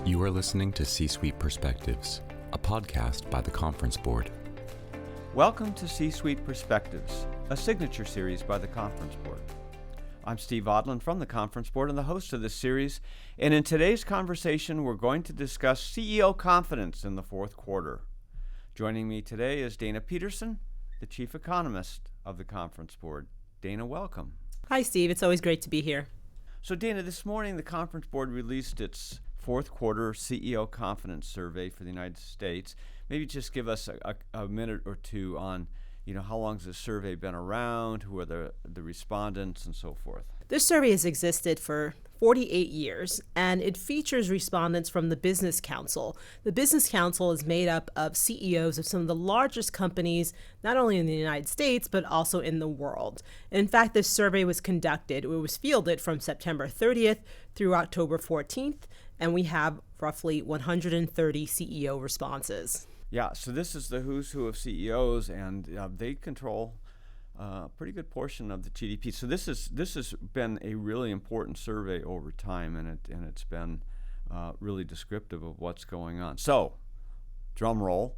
You are listening to C-Suite Perspectives, a podcast by the Conference Board. Welcome to C-Suite Perspectives, a signature series by the Conference Board. I'm Steve Odland from the Conference Board and the host of this series, and in today's conversation we're going to discuss CEO confidence in the fourth quarter. Joining me today is Dana Peterson, the Chief Economist of the Conference Board. Dana, welcome. Hi, Steve. It's always great to be here. So Dana, this morning the Conference Board released its fourth quarter CEO confidence survey for the United States. Maybe just give us a minute or two on, how long has this survey been around, who are the respondents, and so forth. This survey has existed for 48 years, and it features respondents from the Business Council. The Business Council is made up of CEOs of some of the largest companies, not only in the United States, but also in the world. And in fact, this survey was fielded from September 30th through October 14th, and we have roughly 130 CEO responses. Yeah, so this is the who's who of CEOs, and they control a pretty good portion of the GDP. So this has been a really important survey over time, and it's been really descriptive of what's going on. So, drum roll.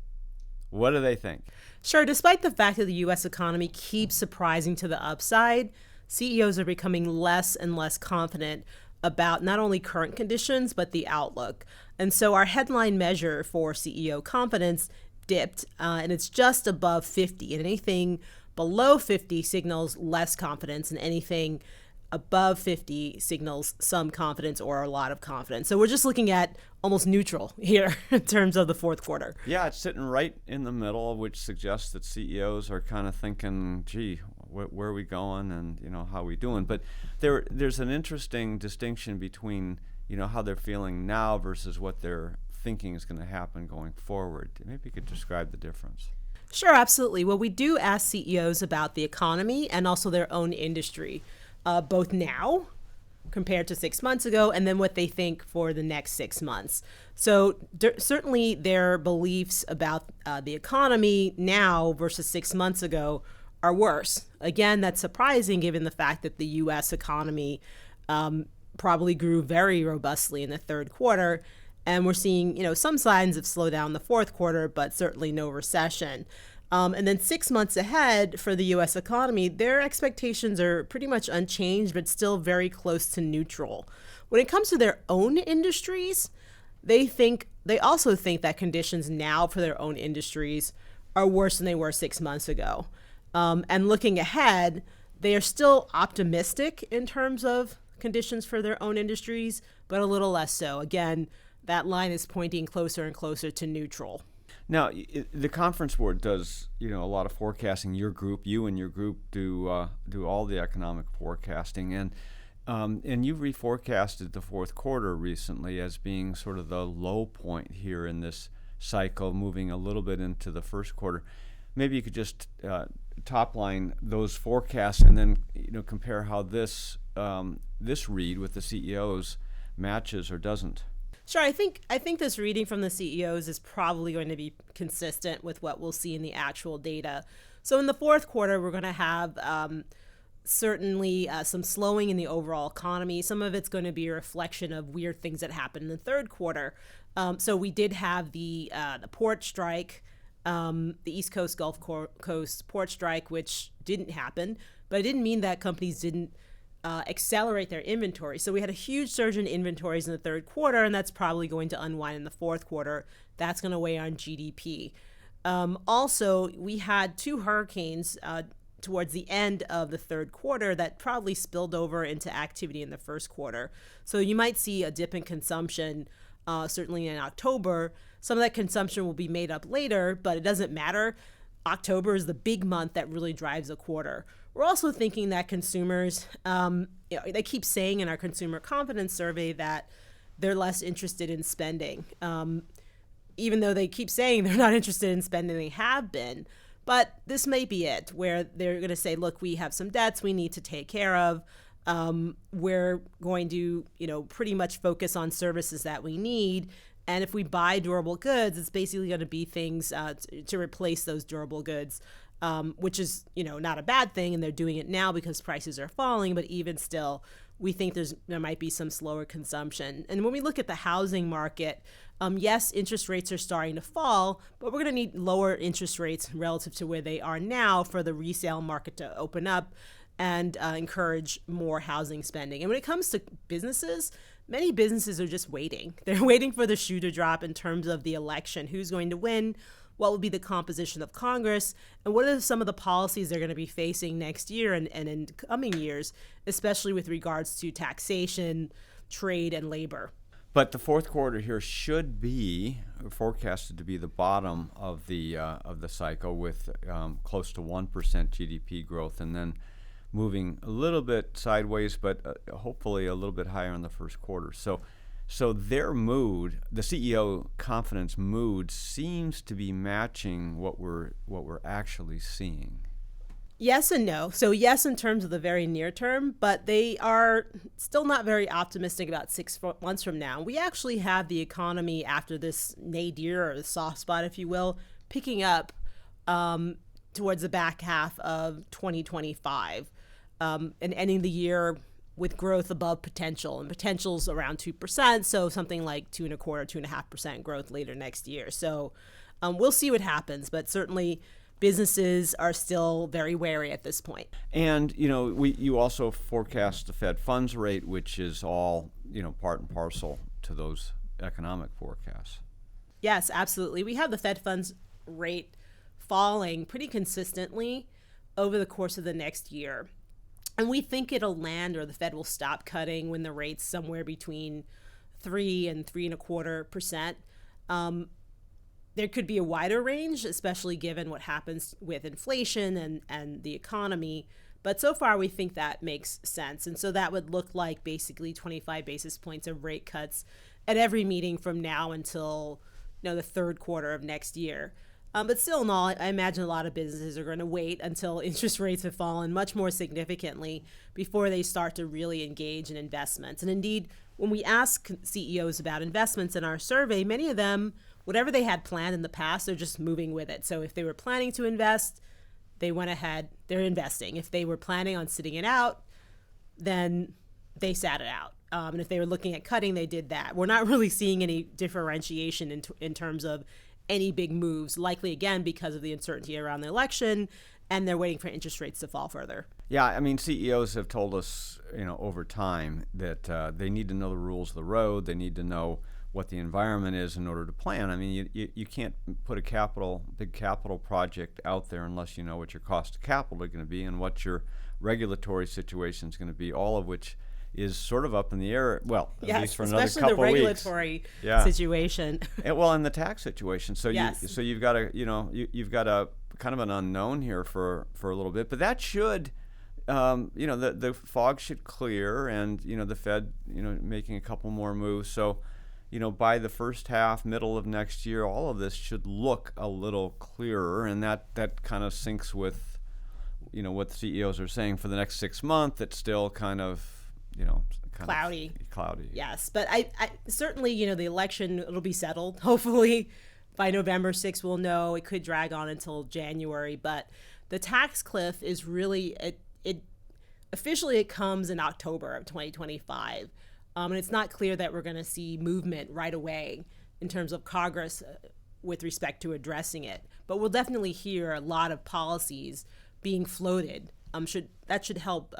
What do they think? Sure. Despite the fact that the U.S. economy keeps surprising to the upside, CEOs are becoming less and less confident about not only current conditions, but the outlook. And so our headline measure for CEO confidence dipped, and it's just above 50. And anything below 50 signals less confidence, and anything above 50 signals some confidence or a lot of confidence. So we're just looking at almost neutral here in terms of the fourth quarter. Yeah, it's sitting right in the middle, which suggests that CEOs are kind of thinking, gee, where are we going, and how are we doing? But there's an interesting distinction between how they're feeling now versus what they're thinking is going to happen going forward. Maybe you could describe the difference. Sure, absolutely. Well, we do ask CEOs about the economy and also their own industry, both now compared to 6 months ago, and then what they think for the next 6 months. So certainly their beliefs about the economy now versus 6 months ago are worse. Again, that's surprising given the fact that the U.S. economy probably grew very robustly in the third quarter. And we're seeing, some signs of slowdown in the fourth quarter, but certainly no recession. And then 6 months ahead for the U.S. economy, their expectations are pretty much unchanged, but still very close to neutral. When it comes to their own industries, they also think that conditions now for their own industries are worse than they were 6 months ago. And looking ahead, they are still optimistic in terms of conditions for their own industries, but a little less so. Again, that line is pointing closer and closer to neutral. Now, the Conference Board does, a lot of forecasting. You and your group do all the economic forecasting, and you've reforecasted the fourth quarter recently as being sort of the low point here in this cycle, moving a little bit into the first quarter. Maybe you could just top line those forecasts and then compare how this read with the CEOs matches or doesn't. Sure, I think this reading from the CEOs is probably going to be consistent with what we'll see in the actual data. So in the fourth quarter, we're going to have certainly some slowing in the overall economy. Some of it's going to be a reflection of weird things that happened in the third quarter. So we did have the port strike, the East Coast, Gulf Coast port strike, which didn't happen, but it didn't mean that companies didn't accelerate their inventory. So we had a huge surge in inventories in the third quarter, and that's probably going to unwind in the fourth quarter. That's going to weigh on GDP. Also, we had two hurricanes towards the end of the third quarter that probably spilled over into activity in the first quarter. So you might see a dip in consumption, certainly in October. Some of that consumption will be made up later, but it doesn't matter. October is the big month that really drives a quarter. We're also thinking that consumers, they keep saying in our consumer confidence survey that they're less interested in spending. Even though they keep saying they're not interested in spending, they have been. But this may be it, where they're going to say, look, we have some debts we need to take care of. We're going to, pretty much focus on services that we need. And if we buy durable goods, it's basically going to be things to replace those durable goods, which is, not a bad thing. And they're doing it now because prices are falling. But even still, we think there might be some slower consumption. And when we look at the housing market, yes, interest rates are starting to fall, but we're going to need lower interest rates relative to where they are now for the resale market to open up and encourage more housing spending. And when it comes to businesses, many businesses are just waiting. They're waiting for the shoe to drop in terms of the election. Who's going to win? What will be the composition of Congress? And what are some of the policies they're going to be facing next year and in coming years, especially with regards to taxation, trade, and labor? But the fourth quarter here should be forecasted to be the bottom of the cycle, with close to 1% GDP growth, and then moving a little bit sideways, but hopefully a little bit higher in the first quarter. So their mood, the CEO confidence mood, seems to be matching what we're actually seeing. Yes and no. So yes, in terms of the very near term, but they are still not very optimistic about 6 months from now. We actually have the economy after this nadir, or the soft spot, if you will, picking up towards the back half of 2025 and ending the year with growth above potential. And potential's around 2%, so something like 2.25%, 2.5% growth later next year. So we'll see what happens, but certainly businesses are still very wary at this point. And you also forecast the Fed funds rate, which is all part and parcel to those economic forecasts. Yes, absolutely. We have the Fed funds rate falling pretty consistently over the course of the next year. And we think it'll land, or the Fed will stop cutting when the rate's somewhere between 3 and 3.25%. There could be a wider range, especially given what happens with inflation and the economy. But so far, we think that makes sense. And so that would look like basically 25 basis points of rate cuts at every meeting from now until the third quarter of next year. But still in all, I imagine a lot of businesses are going to wait until interest rates have fallen much more significantly before they start to really engage in investments. And indeed, when we ask CEOs about investments in our survey, many of them, whatever they had planned in the past, they're just moving with it. So if they were planning to invest, they went ahead, they're investing. If they were planning on sitting it out, then they sat it out. And if they were looking at cutting, they did that. We're not really seeing any differentiation in terms of any big moves, likely again because of the uncertainty around the election, and they're waiting for interest rates to fall further. Yeah, I mean, CEOs have told us, over time that they need to know the rules of the road. They need to know what the environment is in order to plan. I mean, you can't put a big capital project out there unless you know what your cost of capital is going to be and what your regulatory situation is going to be, all of which is sort of up in the air, at least for another couple of weeks. Especially the regulatory situation. And the tax situation. So yes. You've got you've got a kind of an unknown here for a little bit, but that should, the fog should clear, and the Fed, making a couple more moves. So, by the first half, middle of next year, all of this should look a little clearer, and that kind of syncs with, what the CEOs are saying for the next 6 months. It's still kind of cloudy. Yes, but I certainly, the election, it'll be settled. Hopefully by November 6th, we'll know. It could drag on until January, but the tax cliff is really, it officially it comes in October of 2025. And it's not clear that we're going to see movement right away in terms of Congress with respect to addressing it. But we'll definitely hear a lot of policies being floated. That should help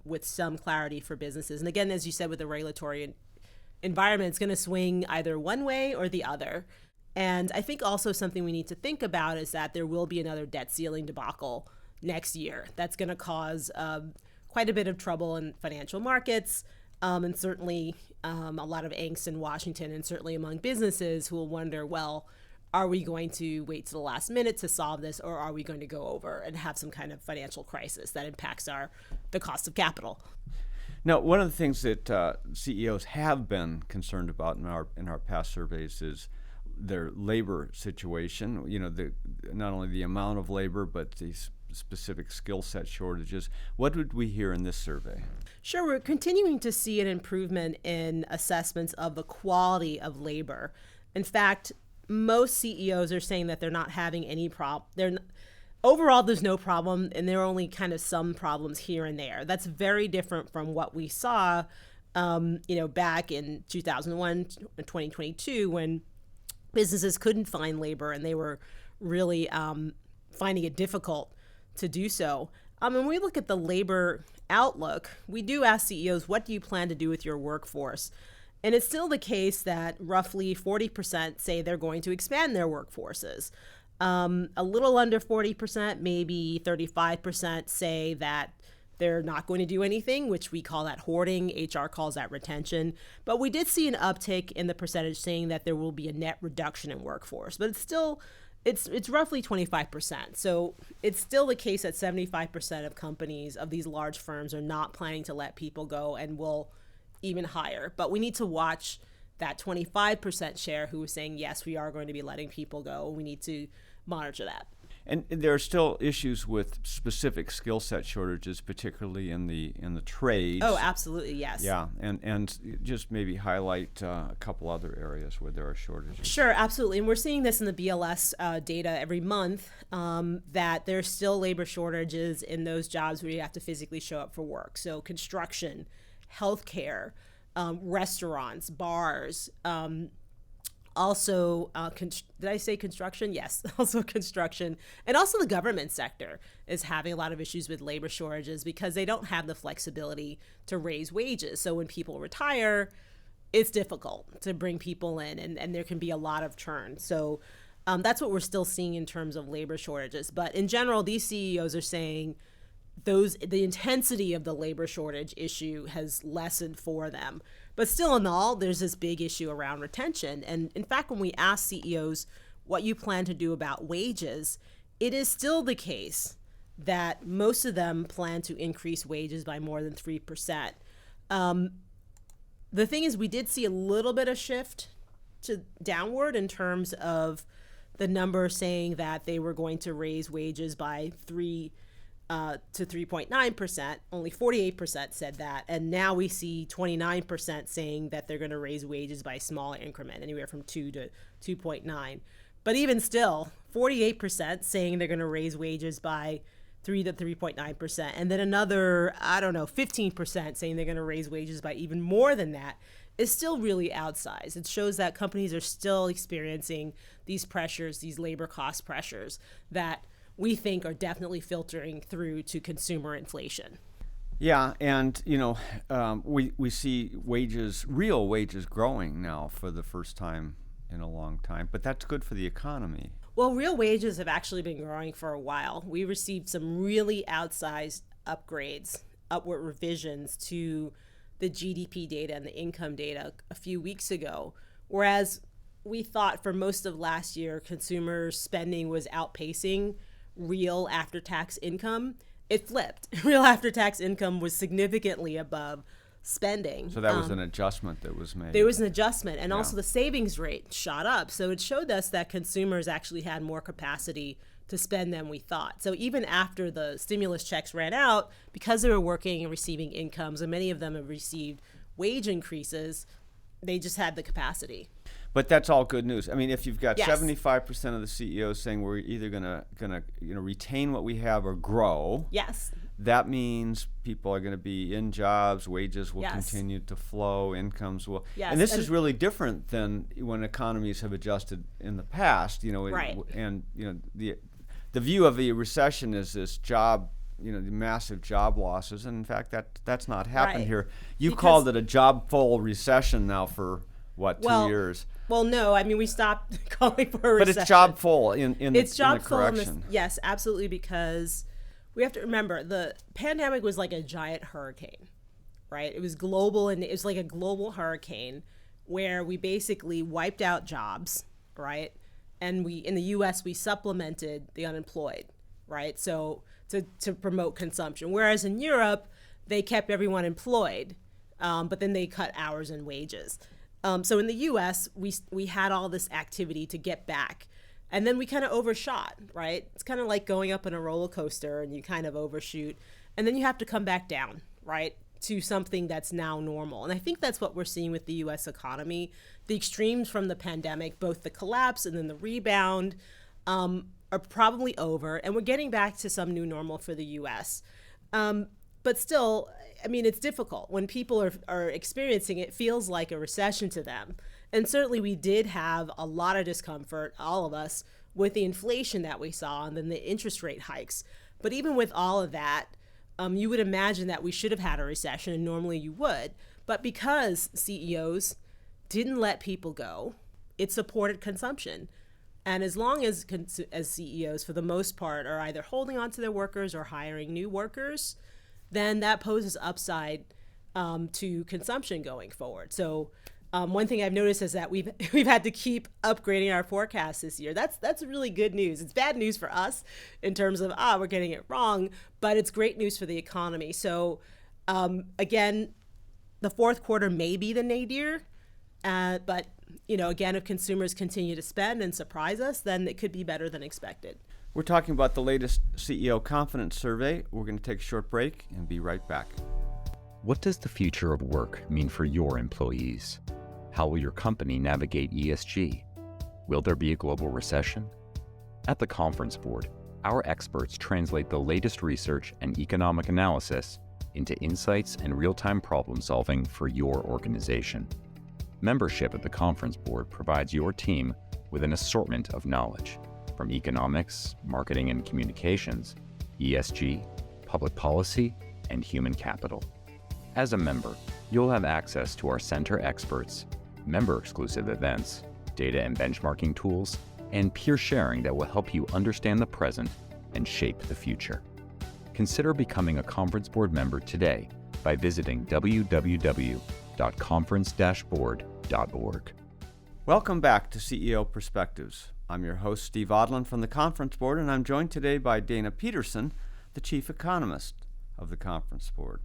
with some clarity for businesses. And again, as you said, with the regulatory environment, it's going to swing either one way or the other. And I think also something we need to think about is that there will be another debt ceiling debacle next year. That's going to cause quite a bit of trouble in financial markets, and certainly a lot of angst in Washington, and certainly among businesses who will wonder, well, are we going to wait to the last minute to solve this, or are we going to go over and have some kind of financial crisis that impacts the cost of capital? Now, one of the things that CEOs have been concerned about in our past surveys is their labor situation. Not only the amount of labor, but the specific skill set shortages. What did we hear in this survey? Sure, we're continuing to see an improvement in assessments of the quality of labor. In fact, most CEOs are saying that they're not having any problem. overall, there's no problem, and there are only kind of some problems here and there. That's very different from what we saw, back in 2001 and 2022, when businesses couldn't find labor and they were really finding it difficult to do so. When we look at the labor outlook, we do ask CEOs, what do you plan to do with your workforce? And it's still the case that roughly 40% say they're going to expand their workforces. A little under 40%, maybe 35% say that they're not going to do anything, which we call that hoarding. HR calls that retention. But we did see an uptick in the percentage saying that there will be a net reduction in workforce. But it's still, it's roughly 25%. So it's still the case that 75% of companies, of these large firms, are not planning to let people go and will even hire. But we need to watch that 25% share who is saying, yes, we are going to be letting people go. We need to monitor that. And there are still issues with specific skill set shortages, particularly in the trades. Oh, absolutely, yes. Yeah, and just maybe highlight a couple other areas where there are shortages. Sure, absolutely. And we're seeing this in the BLS data every month, that there's still labor shortages in those jobs where you have to physically show up for work. So construction, healthcare, restaurants, bars, also, did I say construction? Yes, also construction. And also the government sector is having a lot of issues with labor shortages because they don't have the flexibility to raise wages. So when people retire, it's difficult to bring people in, and there can be a lot of churn. So that's what we're still seeing in terms of labor shortages. But in general, these CEOs are saying the intensity of the labor shortage issue has lessened for them. But still in all, there's this big issue around retention. And in fact, when we ask CEOs what you plan to do about wages, it is still the case that most of them plan to increase wages by more than 3%. The thing is, we did see a little bit of shift to downward in terms of the number saying that they were going to raise wages by 3 to 3.9%. Only 48% said that. And now we see 29% saying that they're going to raise wages by a small increment, anywhere from 2 to 2.9. But even still, 48% saying they're going to raise wages by 3 to 3.9%. And then another, 15% saying they're going to raise wages by even more than that is still really outsized. It shows that companies are still experiencing these pressures, these labor cost pressures that we think are definitely filtering through to consumer inflation. Yeah, and we see real wages growing now for the first time in a long time, but that's good for the economy. Well, real wages have actually been growing for a while. We received some really outsized upgrades, upward revisions to the GDP data and the income data a few weeks ago, whereas we thought for most of last year consumer spending was outpacing real after-tax income. It flipped. Real after-tax income was significantly above spending. So that was an adjustment that was made. There was an adjustment, and also the savings rate shot up. So it showed us that consumers actually had more capacity to spend than we thought. So even after the stimulus checks ran out, because they were working and receiving incomes, and many of them have received wage increases, they just had the capacity. But that's all good news. I mean, if you've got 75% of the CEOs saying we're either gonna retain what we have or grow, yes, that means people are going to be in jobs, wages will continue to flow, incomes will. Yes. And this is really different than when economies have adjusted in the past. Right. And the view of the recession is this job. The massive job losses, and in fact, that's not happened here. You called it a job-full recession now for 2 years? Well, no. I mean, we stopped calling for a recession. But it's job full in the correction. Yes, absolutely, because we have to remember the pandemic was like a giant hurricane, right? It was global, and it was like a global hurricane where we basically wiped out jobs, right? And in the U.S., we supplemented the unemployed, right? So to promote consumption. Whereas in Europe, they kept everyone employed, but then they cut hours and wages. So in the U.S., we had all this activity to get back, and then we kind of overshot, right? It's kind of like going up in a roller coaster, and you kind of overshoot, and then you have to come back down, right, to something that's now normal. And I think that's what we're seeing with the U.S. economy. The extremes from the pandemic, both the collapse and then the rebound, are probably over, and we're getting back to some new normal for the U.S. But still, I mean, it's difficult. When people are experiencing it, feels like a recession to them. And certainly we did have a lot of discomfort, all of us, with the inflation that we saw and then the interest rate hikes. But even with all of that, you would imagine that we should have had a recession, and normally you would. But because CEOs didn't let people go, it supported consumption. And as long as CEOs, for the most part, are either holding on to their workers or hiring new workers, then that poses upside to consumption going forward. So one thing I've noticed is that we've had to keep upgrading our forecast this year. That's really good news. It's bad news for us in terms of we're getting it wrong, but it's great news for the economy. So again, the fourth quarter may be the nadir, but again, if consumers continue to spend and surprise us, then it could be better than expected. We're talking about the latest CEO confidence survey. We're going to take a short break and be right back. What does the future of work mean for your employees? How will your company navigate ESG? Will there be a global recession? At the Conference Board, our experts translate the latest research and economic analysis into insights and real-time problem solving for your organization. Membership at the Conference Board provides your team with an assortment of knowledge, from economics, marketing and communications, ESG, public policy, and human capital. As a member, you'll have access to our center experts, member-exclusive events, data and benchmarking tools, and peer sharing that will help you understand the present and shape the future. Consider becoming a Conference Board member today by visiting www.conference-board.org. Welcome back to CEO Perspectives. I'm your host, Steve Odland from the Conference Board, and I'm joined today by Dana Peterson, the Chief Economist of the Conference Board.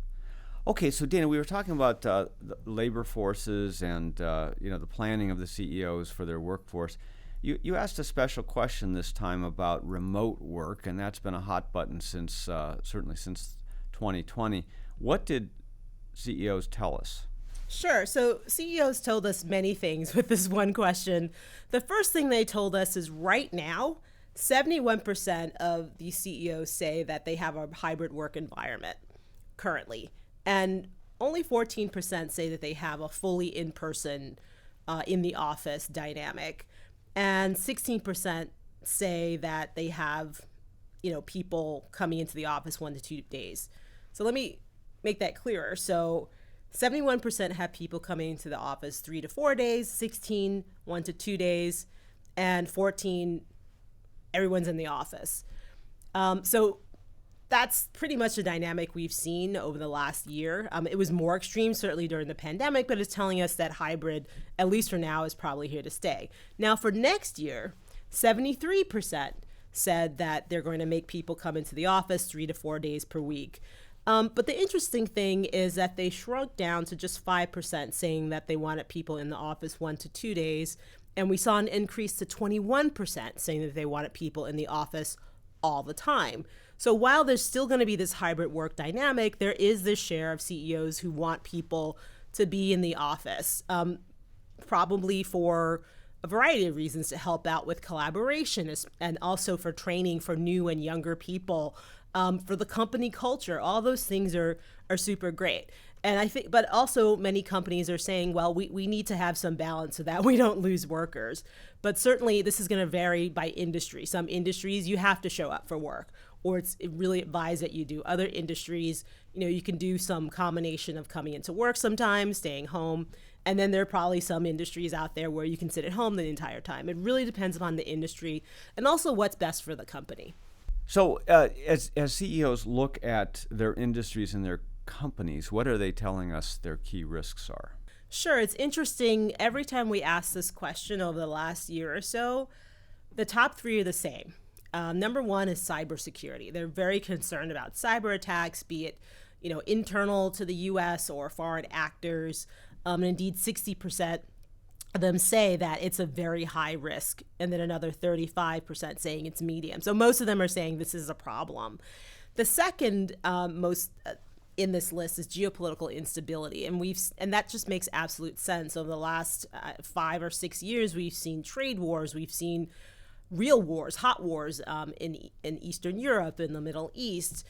Okay, so Dana, we were talking about the labor forces and the planning of the CEOs for their workforce. You asked a special question this time about remote work, and that's been a hot button certainly since 2020. What did CEOs tell us? Sure. So CEOs told us many things with this one question. The first thing they told us is right now, 71% of the CEOs say that they have a hybrid work environment currently. And only 14% say that they have a fully in-person, in the office dynamic. And 16% say that they have, people coming into the office 1 to 2 days. So let me make that clearer. So 71% have people coming into the office 3 to 4 days, 16, 1 to 2 days, and 14, everyone's in the office. So that's pretty much the dynamic we've seen over the last year. It was more extreme, certainly during the pandemic, but it's telling us that hybrid, at least for now, is probably here to stay. Now, for next year, 73% said that they're going to make people come into the office 3 to 4 days per week. But the interesting thing is that they shrunk down to just 5% saying that they wanted people in the office 1 to 2 days. And we saw an increase to 21% saying that they wanted people in the office all the time. So while there's still going to be this hybrid work dynamic, there is this share of CEOs who want people to be in the office, probably for a variety of reasons, to help out with collaboration and also for training for new and younger people, for the company culture. All those things are super great. And I think, but also many companies are saying, well, we need to have some balance so that we don't lose workers. But certainly this is going to vary by industry. Some industries you have to show up for work, or it's really advised that you do. Other industries, you can do some combination of coming into work sometimes, staying home. And then there are probably some industries out there where you can sit at home the entire time. It really depends upon the industry and also what's best for the company. So as CEOs look at their industries and their companies, what are they telling us their key risks are? Sure. It's interesting. Every time we ask this question over the last year or so, the top three are the same. Number one is cybersecurity. They're very concerned about cyber attacks, be it internal to the U.S. or foreign actors. And indeed, 60% of them say that it's a very high risk, and then another 35% saying it's medium. So most of them are saying this is a problem. The second most in this list is geopolitical instability, and that just makes absolute sense. Over the last 5 or 6 years, we've seen trade wars, we've seen real wars, hot wars in Eastern Europe, in the Middle East.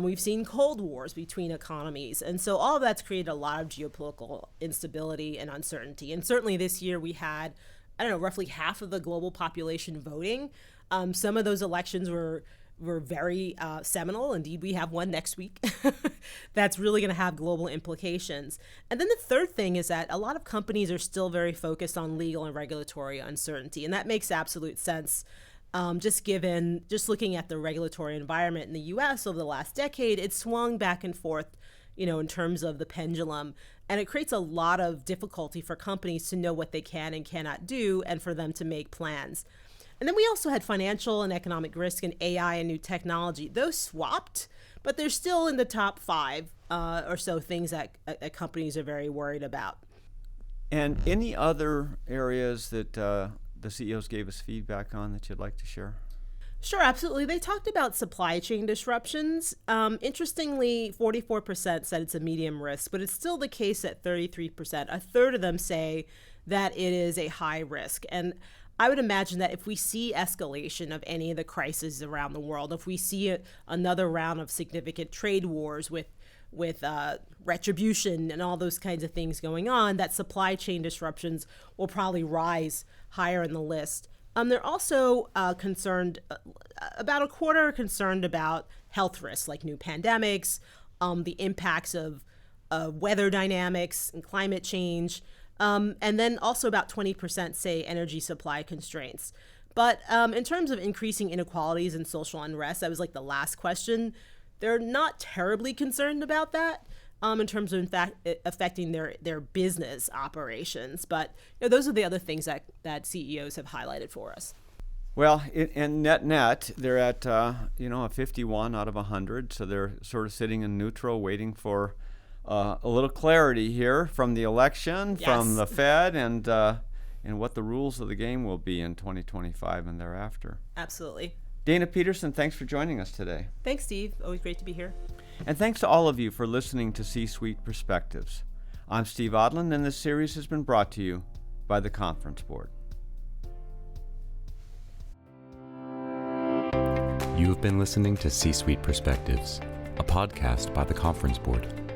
We've seen cold wars between economies. And so all of that's created a lot of geopolitical instability and uncertainty. And certainly this year we had, roughly half of the global population voting. Some of those elections were very seminal. Indeed, we have one next week that's really going to have global implications. And then the third thing is that a lot of companies are still very focused on legal and regulatory uncertainty. And that makes absolute sense. Just looking at the regulatory environment in the U.S. over the last decade, it's swung back and forth, in terms of the pendulum. And it creates a lot of difficulty for companies to know what they can and cannot do and for them to make plans. And then we also had financial and economic risk and AI and new technology. Those swapped, but they're still in the top 5 or so things that companies are very worried about. And any other areas that the CEOs gave us feedback on that you'd like to share? Sure, absolutely. They talked about supply chain disruptions. Interestingly, 44% said it's a medium risk, but it's still the case at 33%. A third of them say that it is a high risk. And I would imagine that if we see escalation of any of the crises around the world, if we see another round of significant trade wars with retribution and all those kinds of things going on, that supply chain disruptions will probably rise higher in the list. They're also concerned, about a quarter are concerned about health risks like new pandemics, the impacts of weather dynamics and climate change. And then also about 20% say energy supply constraints. But in terms of increasing inequalities and social unrest, that was like the last question. They're not terribly concerned about that in terms of, in fact, affecting their business operations. But those are the other things that CEOs have highlighted for us. Well, in net, they're at a 51 out of 100. So they're sort of sitting in neutral, waiting for a little clarity here from the election, Yes. from the Fed, and what the rules of the game will be in 2025 and thereafter. Absolutely. Dana Peterson, thanks for joining us today. Thanks, Steve. Always great to be here. And thanks to all of you for listening to C-Suite Perspectives. I'm Steve Odland, and this series has been brought to you by the Conference Board. You have been listening to C-Suite Perspectives, a podcast by the Conference Board.